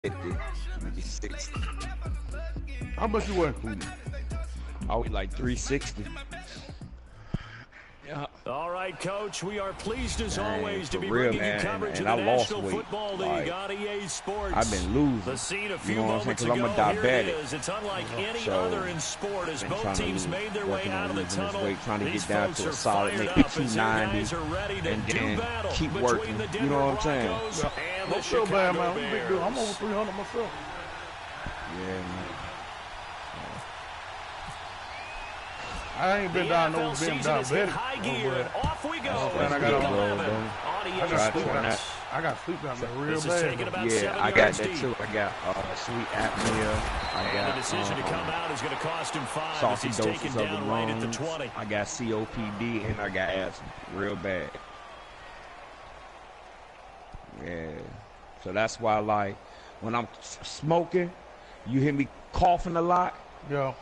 50, maybe 60. How much you weigh? I weigh like 360. Yeah. All right, Coach. We are pleased as Dang, always to be real, bringing you coverage of the National Football League on EA Sports. I've been losing. The scene a few you know moments ago. I'm a diabetic. Here it is. It's unlike any other in sport as both teams made their way out of the tunnel. Weight, trying to These get down folks to a are solid fired maybe up as their guys are ready to and do then battle keep between working. the Denver You know what I'm saying? Broncos and Don't the feel bad, Chicago man. Big deal. I'm over 300 myself. Yeah, man. I ain't been diagnosed being diabetic. High gear, and off we go. Man, I got sleep apnea real bad. Yeah, I got that too. I got sleep apnea. I got the decision to come out is going to cost him 5 saucy as he's doses taken of down the right at the lungs. 20. I got COPD and I got asthma real bad. Yeah, so that's why like when I'm smoking, you hear me coughing a lot. Yeah.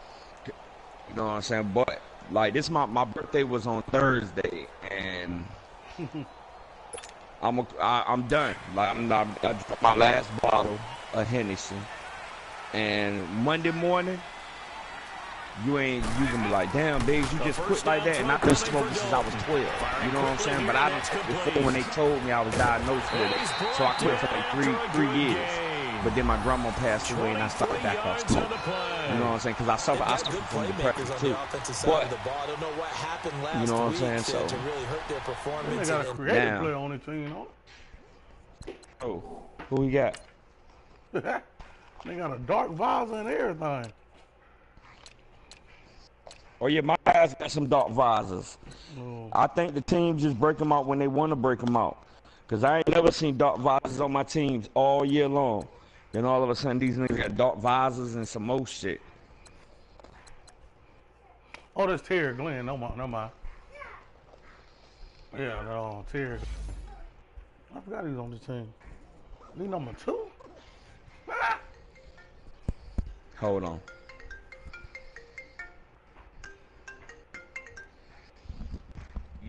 You know what I'm saying? But like this, my birthday was on Thursday, and I'm done. Like I drank my last bottle of Hennessy, and Monday morning, you gonna be like, damn, Biggs, you just quit like that. And I've been smoking since I was 12. You know what I'm saying? But I before when they told me I was diagnosed with it, so I quit for like three years. But then my grandma passed away and I started back off smoke. You know what I'm saying? Because I suffer from depression too. But you know what I'm saying? So they got a creative player on the team, huh? Oh, who we got? They got a dark visor and everything. Oh yeah, my guys got some dark visors. I think the teams just break them out when they want to break them out. Because I ain't never seen dark visors on my teams all year long. Then all of a sudden, these niggas got dark visors and some more shit. Oh, that's Terry Glenn. No mind. Yeah, no, Terry. I forgot he was on the team. He number 2? Hold on.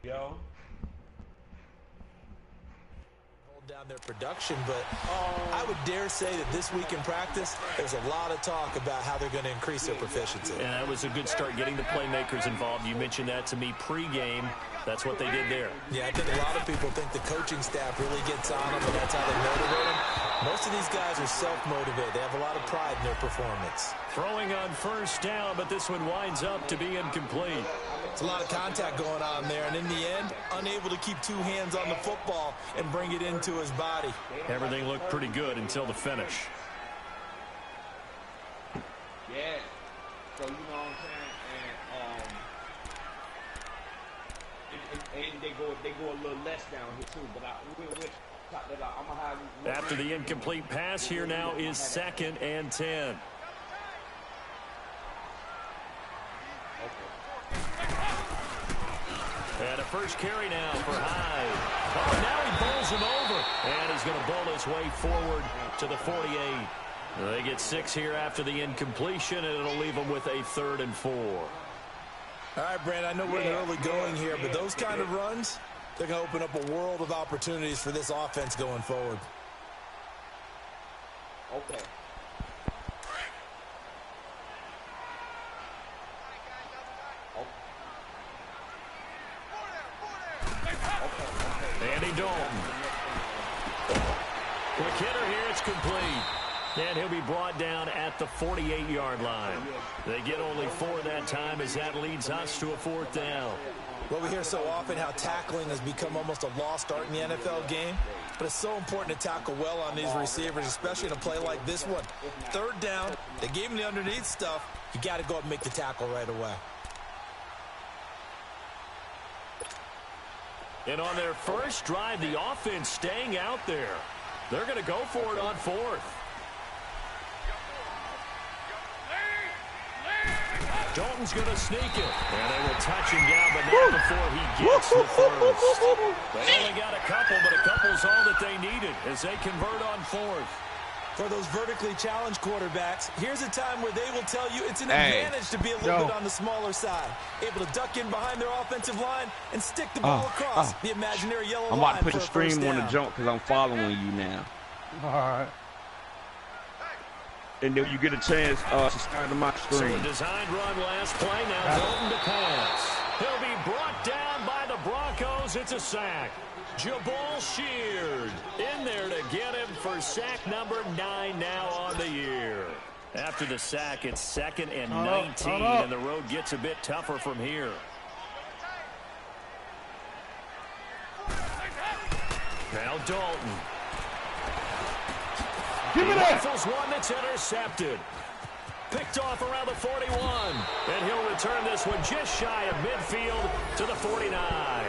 Yo. Down their production, but I would dare say that this week in practice, there's a lot of talk about how they're going to increase their proficiency. And that was a good start getting the playmakers involved. You mentioned that to me pregame. That's what they did there. Yeah, I think a lot of people think the coaching staff really gets on them, and that's how they motivate them. Most of these guys are self-motivated. They have a lot of pride in their performance. Throwing on first down, but this one winds up to be incomplete. It's a lot of contact going on there, and in the end, unable to keep two hands on the football and bring it into his body. Everything looked pretty good until the finish. Yeah. So you know what I'm saying, and they go a little less down here too. But I'm gonna have. After the incomplete pass, here now is 2nd and 10. And a first carry now for Hyde. Oh, now he bowls him over. And he's going to bowl his way forward to the 48. They get 6 here after the incompletion, and it'll leave them with a 3rd and 4. All right, Brand, I know we're in the early going here, but those kind of runs, they're going to open up a world of opportunities for this offense going forward. Okay. Andy Dalton. Quick hitter here, it's complete. And he'll be brought down at the 48-yard line. They get only 4 that time as that leads us to a 4th down. Well, we hear so often how tackling has become almost a lost art in the NFL game, but it's so important to tackle well on these receivers, especially in a play like this one. 3rd down, they gave him the underneath stuff. You got to go up and make the tackle right away. And on their first drive, the offense staying out there. They're going to go for it on 4th. Dalton's going to sneak it. And they will touch him down, but not before he gets the first. They only got a couple, but a couple's all that they needed as they convert on 4th. For those vertically challenged quarterbacks, here's a time where they will tell you it's an advantage to be a little bit on the smaller side. Able to duck in behind their offensive line and stick the ball across the imaginary yellow line. I'm about to put a stream on the jump because I'm following you now. All right. and then you get a chance to start them out So screen. a designed run last play. Now Dalton to pass. He'll be brought down by the Broncos. It's a sack. Jabal Sheard in there to get him for sack number 9 now on the year. After the sack, it's 2nd and 19, and the road gets a bit tougher from here. Now Dalton. Give me that. Rifles one that's intercepted. Picked off around the 41. And he'll return this one just shy of midfield to the 49.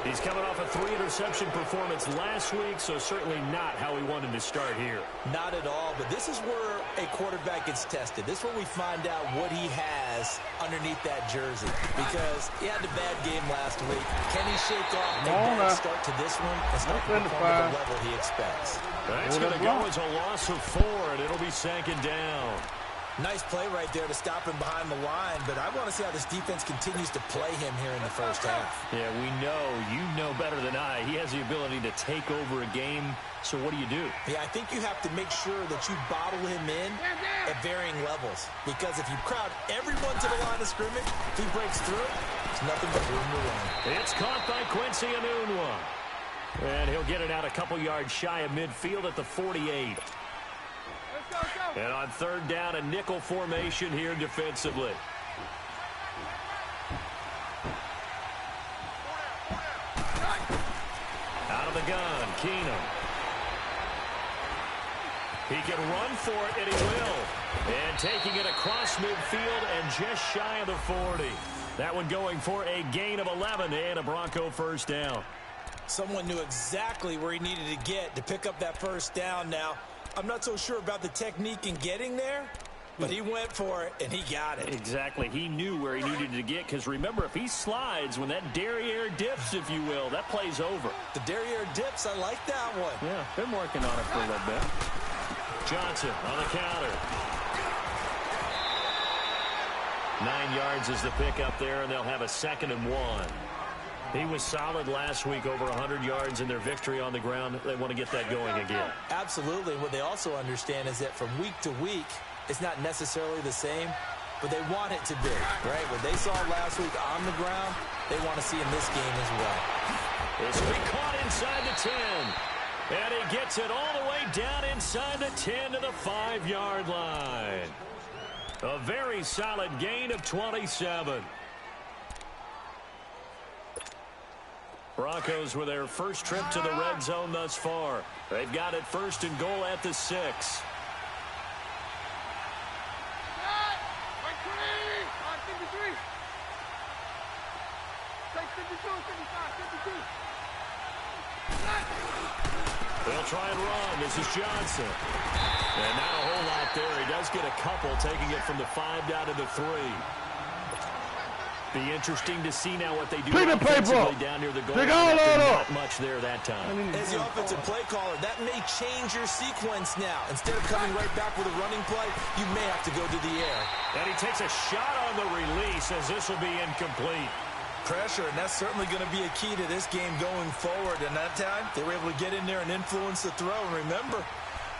He's coming off a 3-interception performance last week, so certainly not how he wanted to start here. Not at all, but this is where a quarterback gets tested. This is where we find out what he has underneath that jersey, because he had a bad game last week. Can he shake off a bad start to this one and start performing at the level he expects? That's going to go as a loss of 4, and it'll be second down. Nice play right there to stop him behind the line, but I want to see how this defense continues to play him here in the first half. Yeah, we know, you know better than I, he has the ability to take over a game, so what do you do? Yeah, I think you have to make sure that you bottle him in at varying levels, because if you crowd everyone to the line of scrimmage, if he breaks through, there's nothing but room to run. It's caught by Quincy Enunwa, and he'll get it out a couple yards shy of midfield at the 48. And on third down, a nickel formation here defensively. Out of the gun, Keenum. He can run for it, and he will. And taking it across midfield and just shy of the 40. That one going for a gain of 11 and a Bronco first down. Someone knew exactly where he needed to get to pick up that first down now. I'm not so sure about the technique in getting there, but he went for it, and he got it. Exactly. He knew where he needed to get, because remember, if he slides, when that derriere dips, if you will, that play's over. The derriere dips, I like that one. Yeah, been working on it for a little bit. Johnson on the counter. 9 yards is the pickup there, and they'll have a 2nd and 1. He was solid last week, over 100 yards in their victory on the ground. They want to get that going again. Absolutely. What they also understand is that from week to week, it's not necessarily the same, but they want it to be, right? What they saw last week on the ground, they want to see in this game as well. This will be caught inside the 10. And he gets it all the way down inside the 10 to the 5-yard line. A very solid gain of 27. Broncos with their first trip to the red zone thus far. They've got it 1st and goal at the 6. They'll try and run. This is Johnson. And not a whole lot there. He does get a couple, taking it from the 5 down to the 3. Be interesting to see now what they do offensively down near the goal line. Not much there that time. As the offensive play caller, that may change your sequence now. Instead of coming right back with a running play, you may have to go to the air. And he takes a shot on the release, as this will be incomplete. Pressure, and that's certainly going to be a key to this game going forward. And that time, they were able to get in there and influence the throw. And remember,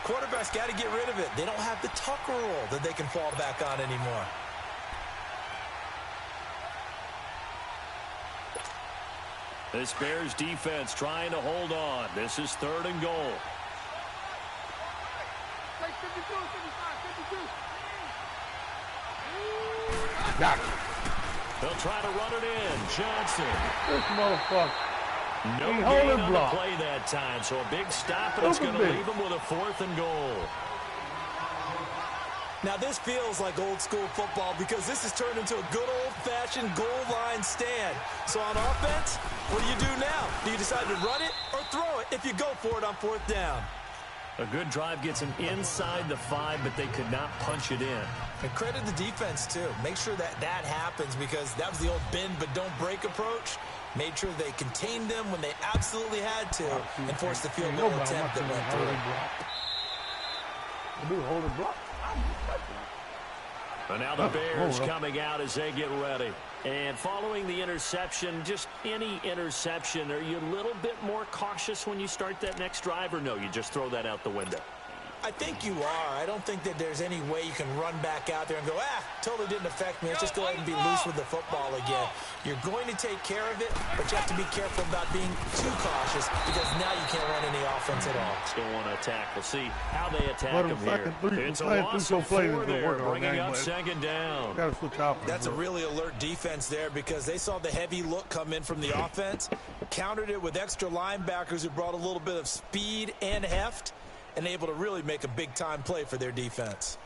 quarterbacks got to get rid of it. They don't have the Tucker rule that they can fall back on anymore. This Bears defense trying to hold on. This is 3rd and goal. They'll try to run it in. Johnson. This motherfucker. No gain on the play that time, so a big stop, and it's going to leave them with a 4th and goal. Now, this feels like old school football, because this has turned into a good old-fashioned goal line stand. So on offense, what do you do now? Do you decide to run it or throw it if you go for it on 4th down? A good drive gets them inside the 5, but they could not punch it in. And credit the defense, too. Make sure that that happens, because that was the old bend but don't break approach. Made sure they contained them when they absolutely had to and forced the field goal attempt that went through. Hold the block. And now the Bears coming out as they get ready. And following the interception, just any interception, are you a little bit more cautious when you start that next drive, or no, you just throw that out the window? I think you are. I don't think that there's any way you can run back out there and go, totally didn't affect me. Let's just go ahead and be loose with the football again. You're going to take care of it, but you have to be careful about being too cautious because now you can't run any offense at all. Still want to attack. We'll see how they attack him here. It's a loss of 4 there, bringing up second down. That's a really alert defense there because they saw the heavy look come in from the offense, countered it with extra linebackers who brought a little bit of speed and heft, and able to really make a big-time play for their defense.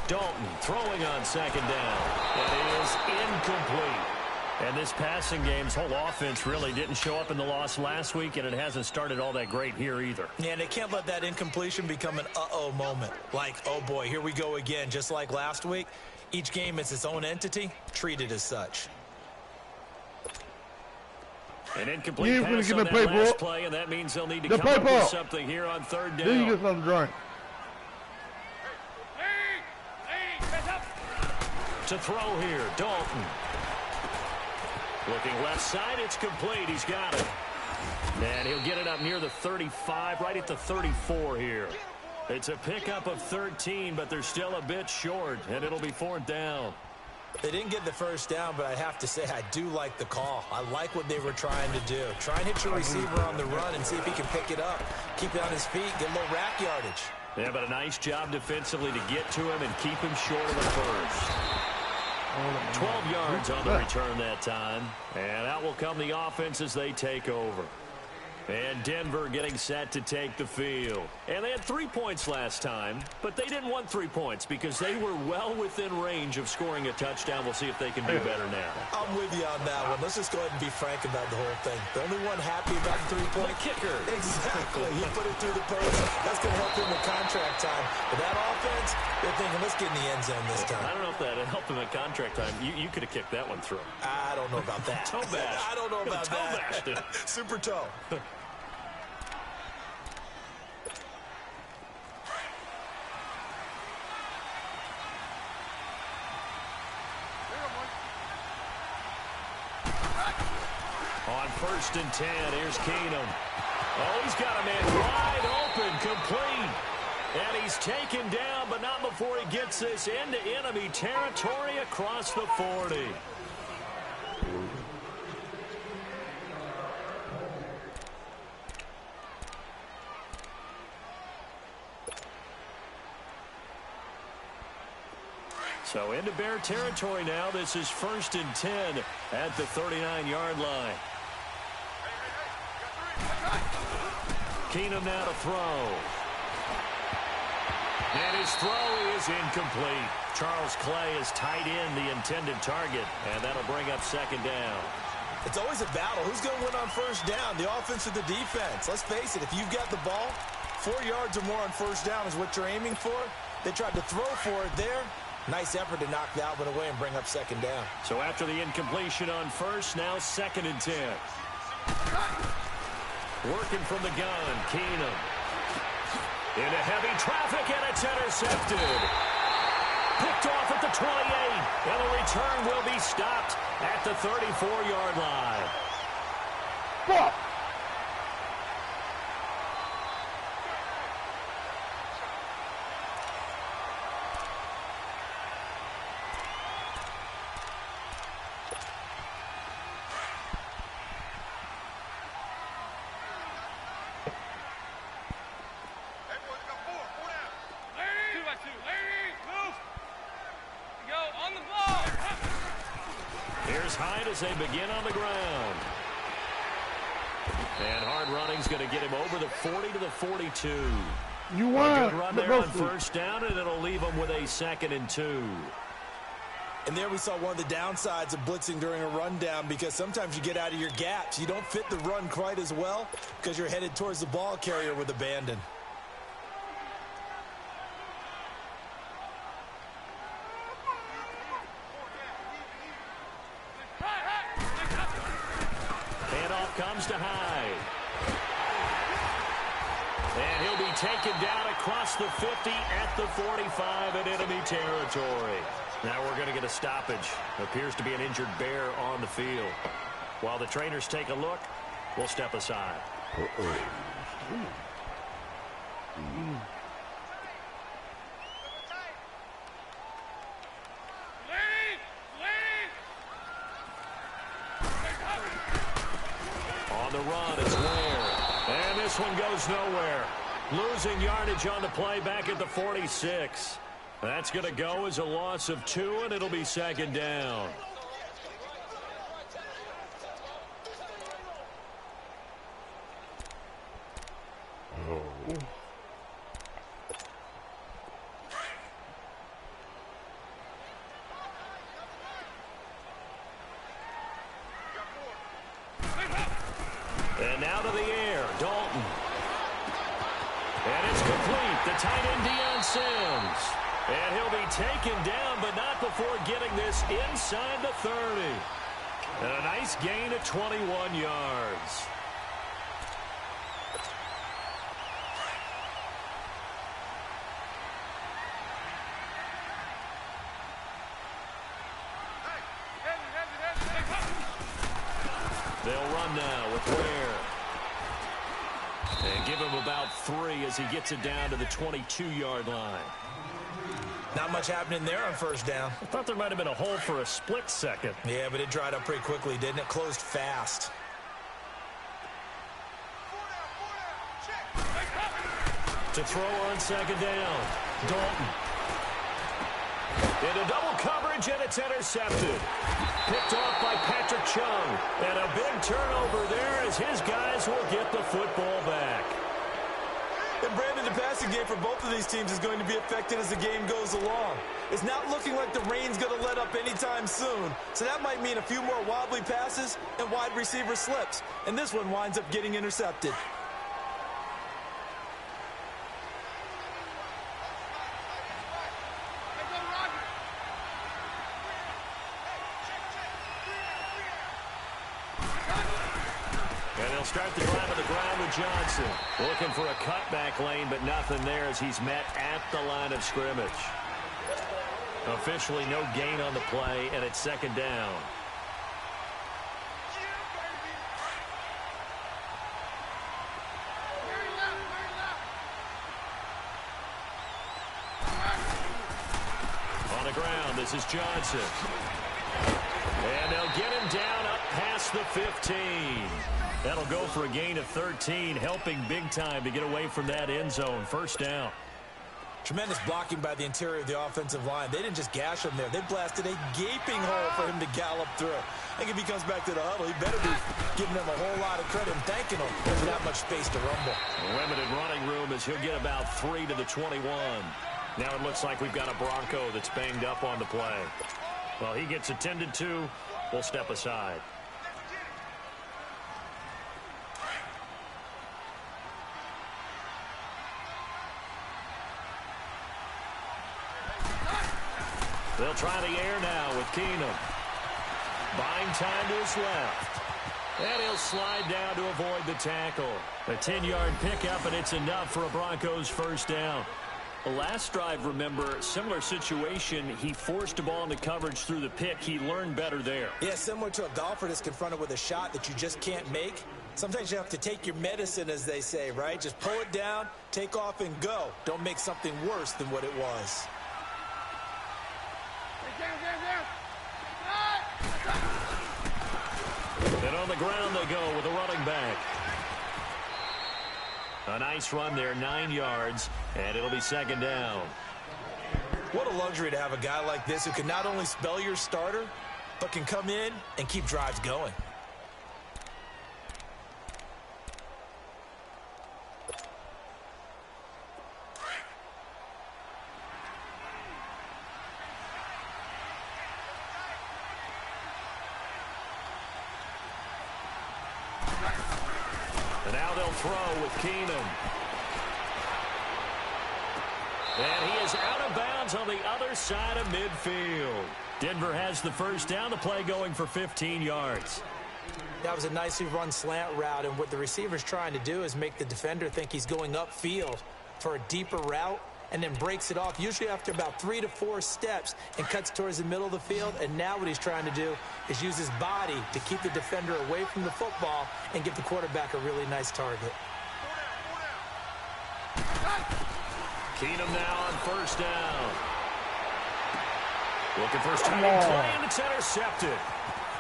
Dalton throwing on second down. It is incomplete. And this passing game's whole offense really didn't show up in the loss last week, and it hasn't started all that great here either. Yeah, they can't let that incompletion become an uh-oh moment. Like, oh boy, here we go again, just like last week. Each game is its own entity, treated as such. An incomplete pass on that last play, and that means they'll need to come up with something here on third down. Then you get another drink. To throw here, Dalton. Looking left side, it's complete. He's got it. And he'll get it up near the 35, right at the 34 here. It's a pickup of 13, but they're still a bit short, and it'll be fourth down. They didn't get the first down, but I have to say I do like the call. I like what they were trying to do. Try and hit your receiver on the run and see if he can pick it up. Keep it on his feet, get a little rack yardage. Yeah, but a nice job defensively to get to him and keep him short of the first. 12 yards on the return that time. And out will come the offense as they take over. And Denver getting set to take the field. And they had 3 points last time, but they didn't want 3 points because they were well within range of scoring a touchdown. We'll see if they can do better now. I'm with you on that one. Let's just go ahead and be frank about the whole thing. The only one happy about the 3-point kicker. Exactly. He put it through the post. That's going to help him with contract time. But that offense, they're thinking, let's get in the end zone this time. I don't know if that helped him at contract time. You could have kicked that one through. I don't know about that. Toe bash. I don't know about that. Super toe. On 1st and 10, here's Keenum. Oh, he's got a man wide open, complete. And he's taken down, but not before he gets this into enemy territory across the 40. So into Bear territory now. This is 1st and 10 at the 39-yard line. Keenum now to throw. And his throw is incomplete. Charles Clay has tied in the intended target, and that'll bring up second down. It's always a battle. Who's going to win on 1st down, the offense or the defense? Let's face it, if you've got the ball, 4 yards or more on 1st down is what you're aiming for. They tried to throw for it there. Nice effort to knock that one away and bring up second down. So after the incompletion on 1st, now 2nd and 10. Working from the gun, Keenum. Into heavy traffic, and it's intercepted. Picked off at the 28, and the return will be stopped at the 34-yard line. Fuck! As they begin on the ground. And hard running's going to get him over the 40 to the 42. You won. A good run there on 1st down, and it'll leave him with a 2nd and 2. And there we saw one of the downsides of blitzing during a rundown because sometimes you get out of your gaps. You don't fit the run quite as well because you're headed towards the ball carrier with abandon. handoff comes to Hyde. And he'll be taken down across the 50 at the 45 in enemy territory. Now we're going to get a stoppage. Appears to be an injured bear on the field. While the trainers take a look, we'll step aside. On the run is Ware. And this one goes nowhere. Losing yardage on the play back at the 46. That's going to go as a loss of 2, and it'll be second down. And now to the air, Dalton. And it's complete. The tight end, Deion Sims. And he'll be taken down, but not before getting this inside the 30. And a nice gain of 21 yards. They'll run now with Ware. And give him about 3 as he gets it down to the 22-yard line. Not much happening there on first down. I thought there might have been a hole for a split second. Yeah, but it dried up pretty quickly, didn't it? Closed fast. To throw on second down, Dalton. Into double coverage, and it's intercepted. Picked off by Patrick Chung. And a big turnover there as his guys will get the football back. And Brandon, the passing game for both of these teams is going to be affected as the game goes along. It's not looking like the rain's going to let up anytime soon. So that might mean a few more wobbly passes and wide receiver slips. And this one winds up getting intercepted. Start the drive on the ground with Johnson. Looking for a cutback lane, but nothing there as he's met at the line of scrimmage. Officially no gain on the play, and it's second down. On the ground, this is Johnson. And they'll get him down up past the 15. That'll go for a gain of 13, helping big time to get away from that end zone. First down. Tremendous blocking by the interior of the offensive line. They didn't just gash him there. They blasted a gaping hole for him to gallop through. I think if he comes back to the huddle, he better be giving them a whole lot of credit and thanking them for that much space to rumble. Limited running room as he'll get about 3 to the 21. Now it looks like we've got a Bronco that's banged up on the play. Well, he gets attended to. We'll step aside. They'll try the air now with Keenum. Buying time to his left. And he'll slide down to avoid the tackle. A 10-yard pickup, and it's enough for a Broncos first down. The last drive, remember, similar situation. He forced a ball into coverage through the pick. He learned better there. Yeah, similar to a golfer that's confronted with a shot that you just can't make. Sometimes you have to take your medicine, as they say, right? Just pull it down, take off, and go. Don't make something worse than what it was. And on the ground they go with a running back. A nice run there, 9 yards, and it'll be second down. What a luxury to have a guy like this who can not only spell your starter, but can come in and keep drives going. And now they'll throw with Keenum. And he is out of bounds on the other side of midfield. Denver has the first down. The play going for 15 yards. That was a nicely run slant route, and what the receiver's trying to do is make the defender think he's going upfield for a deeper route, and then breaks it off, usually after about 3 to 4 steps, and cuts towards the middle of the field. And now what he's trying to do is use his body to keep the defender away from the football and give the quarterback a really nice target. Keenum now on first down. Looking for his tight end play, and it's intercepted.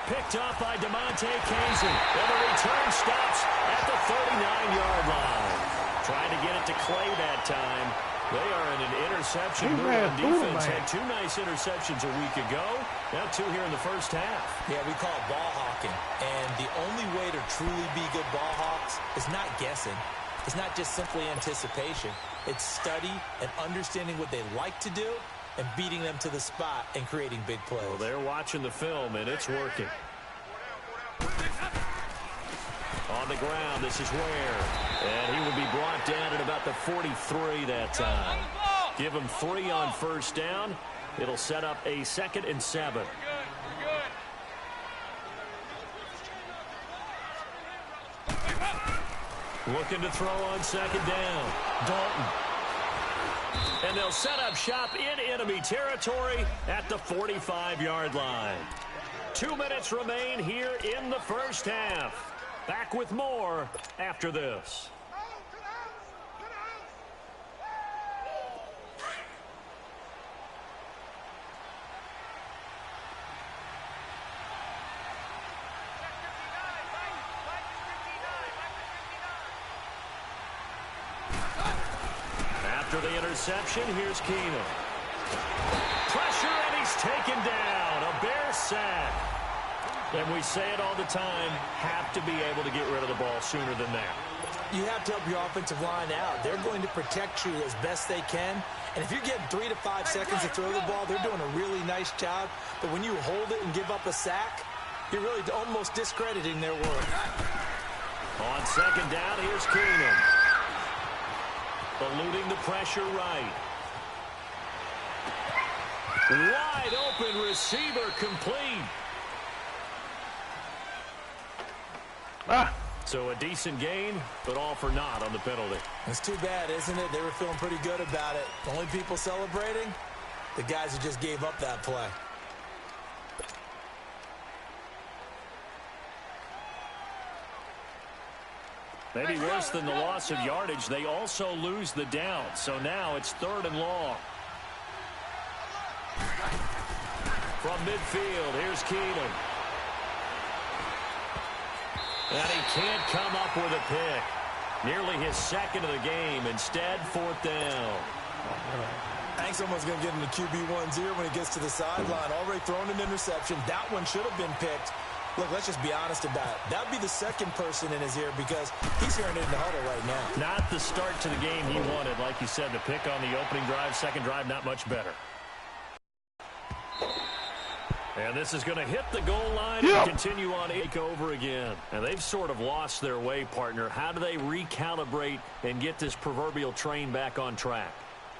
Picked off by DeMonte Casey. And the return stops at the 39-yard line. Trying to get it to Clay that time. They are in an interception mood on defense. Had 2 nice interceptions a week ago. Now 2 here in the first half. Yeah, we call it ball hawking. And the only way to truly be good ball hawks is not guessing. It's not just simply anticipation. It's study and understanding what they like to do and beating them to the spot and creating big plays. Well, they're watching the film, and it's working. On the ground, this is Ware. And he will be brought down at about the 43 that time. Give him 3 on first down. It'll set up a 2nd and 7. Looking to throw on 2nd down. Dalton. And they'll set up shop in enemy territory at the 45-yard line. 2 minutes remain here in the first half. Back with more after this. After the interception, here's Keenum. Pressure, and he's taken down. A Bear sack. And we say it all the time, have to be able to get rid of the ball sooner than that. You have to help your offensive line out. They're going to protect you as best they can. And if you're getting 3 to 5 seconds to throw the ball, they're doing a really nice job. But when you hold it and give up a sack, you're really almost discrediting their work. On 2nd down, here's Keenum. Eluding the pressure right. Wide open receiver complete. So a decent gain, but all for naught on the penalty. It's too bad, isn't it? They were feeling pretty good about it. The only people celebrating, the guys who just gave up that play. Maybe worse than the loss of yardage, they also lose the down. So now it's 3rd and long. From midfield, here's Keenum. And he can't come up with a pick. Nearly his 2nd of the game. Instead, 4th down. Hank's almost going to get into QB1-0 when he gets to the sideline. Already thrown an interception. That one should have been picked. Look, let's just be honest about it. That would be the 2nd person in his ear because he's hearing it in the huddle right now. Not the start to the game he wanted. Like you said, the pick on the opening drive, 2nd drive, not much better. And this is going to hit the goal line and continue on over again. And they've sort of lost their way, partner. How do they recalibrate and get this proverbial train back on track?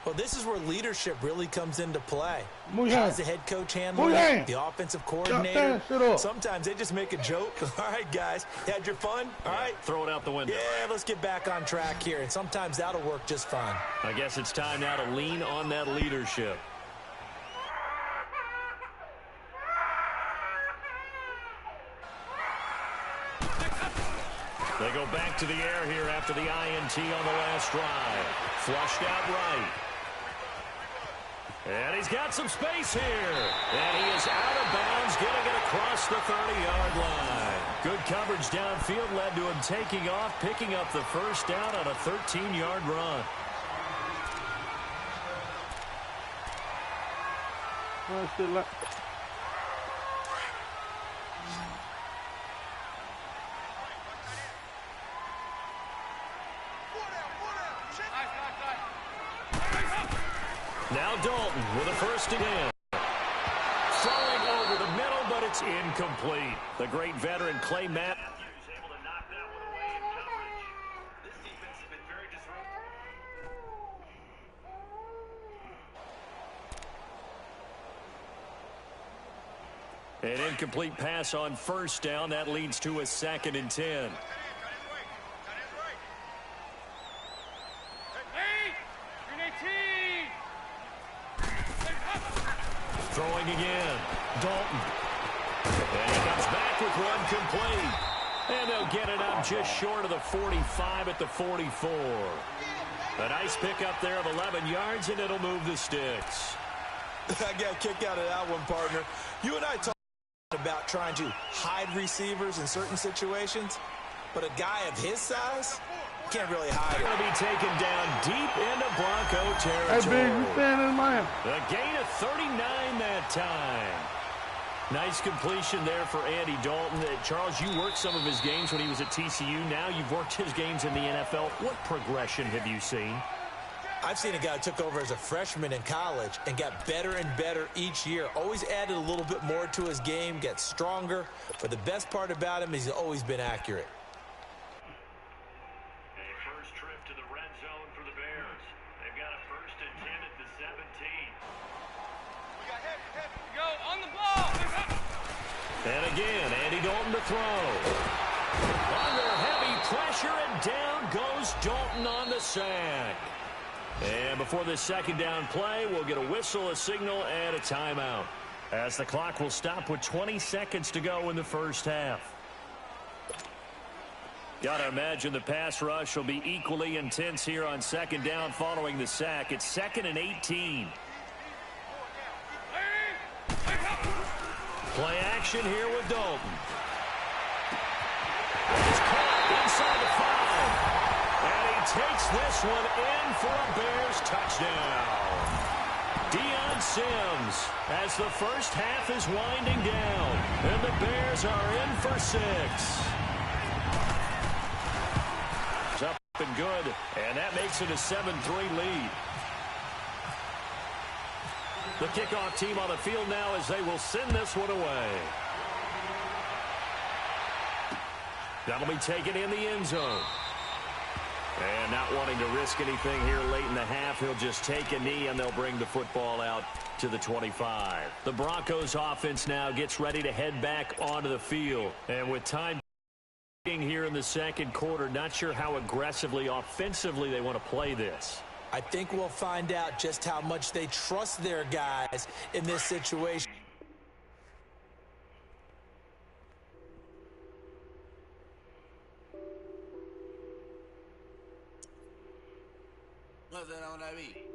Well, this is where leadership really comes into play. How's the head coach handling it? The offensive coordinator? Sometimes they just make a joke. All right, guys, you had your fun? All right. Throw it out the window. Yeah, let's get back on track here. And sometimes that'll work just fine. I guess it's time now to lean on that leadership. They go back to the air here after the INT on the last drive. Flushed out right. And he's got some space here. And he is out of bounds, getting it across the 30-yard line. Good coverage downfield led to him taking off, picking up the first down on a 13-yard run. Now Dalton with a 1st and 10. Throwing over the middle, but it's incomplete. The great veteran Clay Matt was able to knock that one away in coverage. This defense has been very disruptive. An incomplete pass on first down. That leads to a 2nd and 10. Throwing again. Dalton. And he comes back with one complete. And they'll get it up just short of the 45 at the 44. A nice pickup there of 11 yards, and it'll move the sticks. I got a kick out of that one, partner. You and I talked about trying to hide receivers in certain situations, but a guy of his size can't really hide it. Going to be taken down deep into Bronco territory. Hey, Big, you standing in mine. The gain of 39 that time. Nice completion there for Andy Dalton. Charles, you worked some of his games when he was at TCU. Now you've worked his games in the NFL. What progression have you seen? I've seen a guy who took over as a freshman in college and got better and better each year. Always added a little bit more to his game, gets stronger. But the best part about him is he's always been accurate. A first trip to the red zone for the Bears. They've got a 1st and 10 at the 17. We got hit. Go on the ball. And again, Andy Dalton to throw. Under heavy pressure, and down goes Dalton on the sack. And before this 2nd down play, we'll get a whistle, a signal, and a timeout, as the clock will stop with 20 seconds to go in the first half. Got to imagine the pass rush will be equally intense here on 2nd down following the sack. It's 2nd and 18. Play action here with Dalton. He's caught inside the 5. And he takes this one in for a Bears touchdown. Deion Sims, as the first half is winding down, and the Bears are in for 6. It's up and good, and that makes it a 7-3 lead. The kickoff team on the field now as they will send this one away. That'll be taken in the end zone. And not wanting to risk anything here late in the half, he'll just take a knee and they'll bring the football out to the 25. The Broncos offense now gets ready to head back onto the field. And with time here in the 2nd quarter, not sure how aggressively, offensively they want to play this. I think we'll find out just how much they trust their guys in this situation. What's that on that beat?